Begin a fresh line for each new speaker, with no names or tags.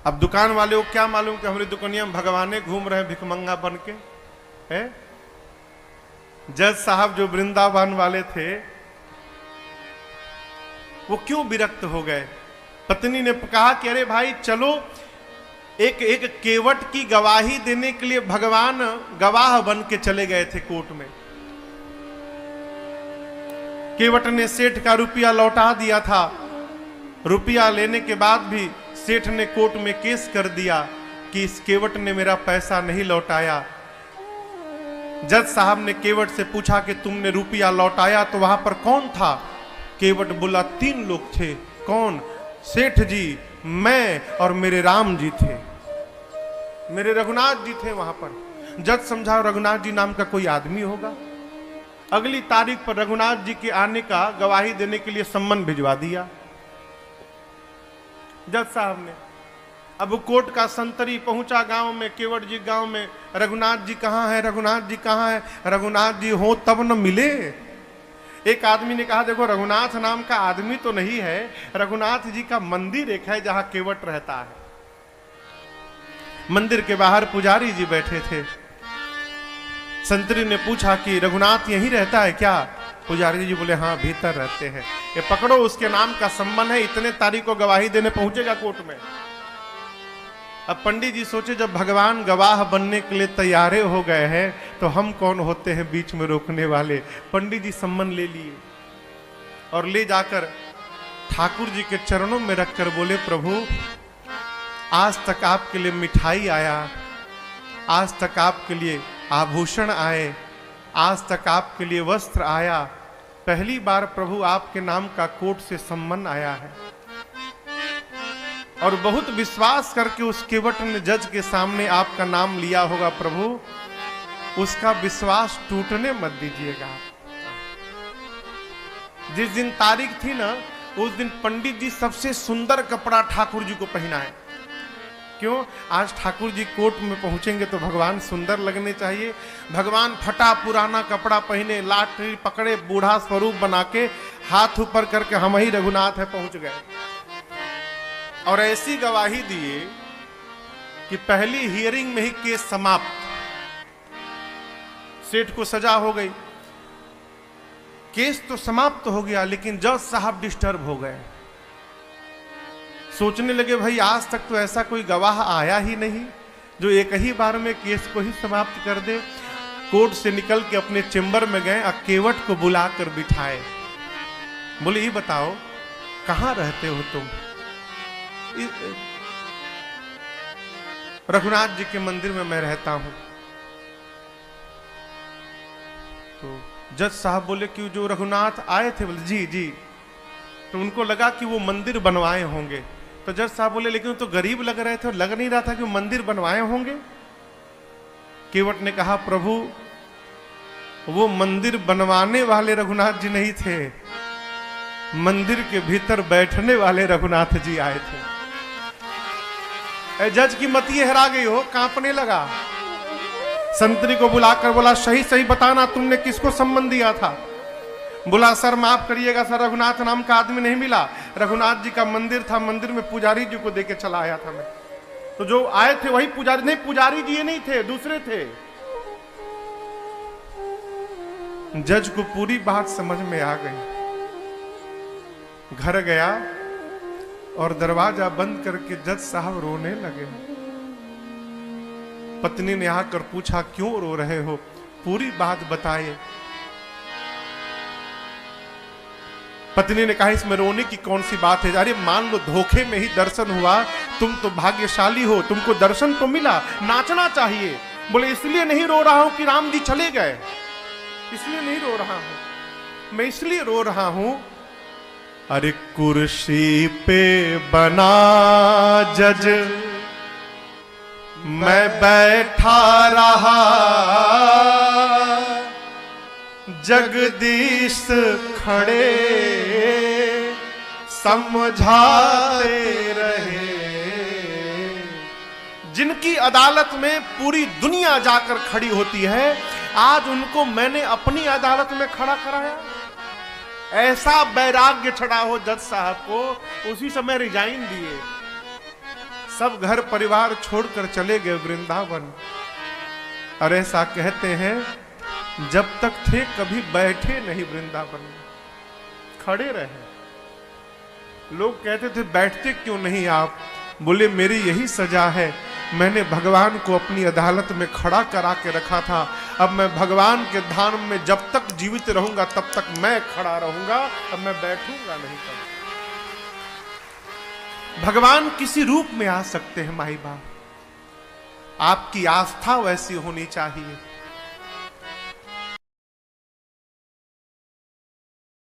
अब दुकान वाले को क्या मालूम कि हमारी दुकानिया में भगवाने घूम रहे हैं भिखमंगा बन के है। जज साहब जो वृंदावन वाले थे वो क्यों विरक्त हो गए? पत्नी ने कहा कि अरे भाई चलो, एक एक केवट की गवाही देने के लिए भगवान गवाह बन के चले गए थे कोर्ट में। केवट ने सेठ का रुपया लौटा दिया था। रुपया लेने के बाद भी सेठ ने कोर्ट में केस कर दिया कि इस केवट ने मेरा पैसा नहीं लौटाया। जज साहब ने केवट से पूछा कि तुमने रुपया लौटाया तो वहां पर कौन था? केवट बोला 3 लोग थे। कौन? सेठ जी, मैं और मेरे राम जी थे, मेरे रघुनाथ जी थे वहां पर। जज समझा रघुनाथ जी नाम का कोई आदमी होगा। अगली तारीख पर रघुनाथ जी के आने का गवाही देने के लिए सम्मन भिजवा दिया जज साहब ने। अब कोर्ट का संतरी पहुंचा गांव में, केवट जी गांव में, रघुनाथ जी कहां है, रघुनाथ जी कहां है? रघुनाथ जी हो तब न मिले। एक आदमी ने कहा देखो रघुनाथ नाम का आदमी तो नहीं है, रघुनाथ जी का मंदिर एक है जहां केवट रहता है। मंदिर के बाहर पुजारी जी बैठे थे। संतरी ने पूछा कि रघुनाथ यहीं रहता है क्या? पुजारी जी बोले हाँ भीतर रहते हैं। ये पकड़ो, उसके नाम का संबंध है, इतने तारीख को गवाही देने पहुंचेगा कोर्ट में। अब पंडित जी सोचे जब भगवान गवाह बनने के लिए तैयारे हो गए हैं तो हम कौन होते हैं बीच में रोकने वाले। पंडित जी सम्मन ले लिए और ले जाकर ठाकुर जी के चरणों में रखकर बोले प्रभु आज तक आपके लिए मिठाई आया, आज तक आपके लिए आभूषण आए, आज तक आपके लिए वस्त्र आया, पहली बार प्रभु आपके नाम का कोर्ट से सम्मन आया है। और बहुत विश्वास करके उस केवट ने जज के सामने आपका नाम लिया होगा प्रभु, उसका विश्वास टूटने मत दीजिएगा। जिस दिन तारीख थी ना उस दिन पंडित जी सबसे सुंदर कपड़ा ठाकुर जी को पहनाए। क्यों? आज ठाकुर जी कोर्ट में पहुंचेंगे तो भगवान सुंदर लगने चाहिए। भगवान फटा पुराना कपड़ा पहने, लाठी पकड़े, बूढ़ा स्वरूप बना के हाथ ऊपर करके हम ही रघुनाथ है पहुंच गए। और ऐसी गवाही दिए कि पहली हियरिंग में ही केस समाप्त। सेठ को सजा हो गई, केस तो समाप्त हो गया, लेकिन जज साहब डिस्टर्ब हो गए। सोचने लगे भाई आज तक तो ऐसा कोई गवाह आया ही नहीं जो एक ही बार में केस को ही समाप्त कर दे। कोर्ट से निकल के अपने चेंबर में गए, केवट को बुलाकर बिठाए। बोले ये बताओ कहां रहते हो तुम? रघुनाथ जी के मंदिर में मैं रहता हूं। तो जज साहब बोले कि जो रघुनाथ आए थे? बोले जी जी। तो उनको लगा कि वो मंदिर बनवाए होंगे। तो जज साहब बोले लेकिन तो गरीब लग रहे थे और लग नहीं रहा था कि वो मंदिर बनवाए होंगे। केवट ने कहा प्रभु वो मंदिर बनवाने वाले रघुनाथ जी नहीं थे, मंदिर के भीतर बैठने वाले रघुनाथ जी आए थे। जज की मति हरा गई हो, कांपने लगा। संतरी को बुलाकर बोला सही सही बताना तुमने किसको सम्मन दिया था? बोला सर माफ करिएगा सर, रघुनाथ नाम का आदमी नहीं मिला, रघुनाथ जी का मंदिर था, मंदिर में पुजारी जी को देके चला आया था मैं। तो जो आए थे वही पुजारी, नहीं पुजारी जी ये नहीं थे, दूसरे थे। जज को पूरी बात समझ में आ गई। घर गया और दरवाजा बंद करके जज साहब रोने लगे। पत्नी ने आकर पूछा क्यों रो रहे हो? पूरी बात बताए। पत्नी ने कहा इसमें रोने की कौन सी बात है? अरे मान लो धोखे में ही दर्शन हुआ, तुम तो भाग्यशाली हो, तुमको दर्शन तो मिला, नाचना चाहिए। बोले इसलिए नहीं रो रहा हूं कि राम जी चले गए, इसलिए नहीं रो रहा हूं, मैं इसलिए रो रहा हूं अरे कुर्सी पे बना जज मैं बैठा रहा, जगदीश खड़े समझाते रहे। जिनकी अदालत में पूरी दुनिया जाकर खड़ी होती है, आज उनको मैंने अपनी अदालत में खड़ा कराया। ऐसा वैराग्य चढ़ा हो जज साहब को, उसी समय रिजाइन दिए। सब घर परिवार छोड़कर चले गए वृंदावन। और ऐसा कहते हैं जब तक थे कभी बैठे नहीं वृंदावन में, खड़े रहे। लोग कहते थे बैठते क्यों नहीं आप? बोले मेरी यही सजा है, मैंने भगवान को अपनी अदालत में खड़ा करा के रखा था, अब मैं भगवान के धाम में जब तक जीवित रहूंगा तब तक मैं खड़ा रहूंगा, अब मैं बैठूंगा नहीं। भगवान किसी रूप में आ सकते हैं माई बाप, आपकी आस्था वैसी होनी चाहिए।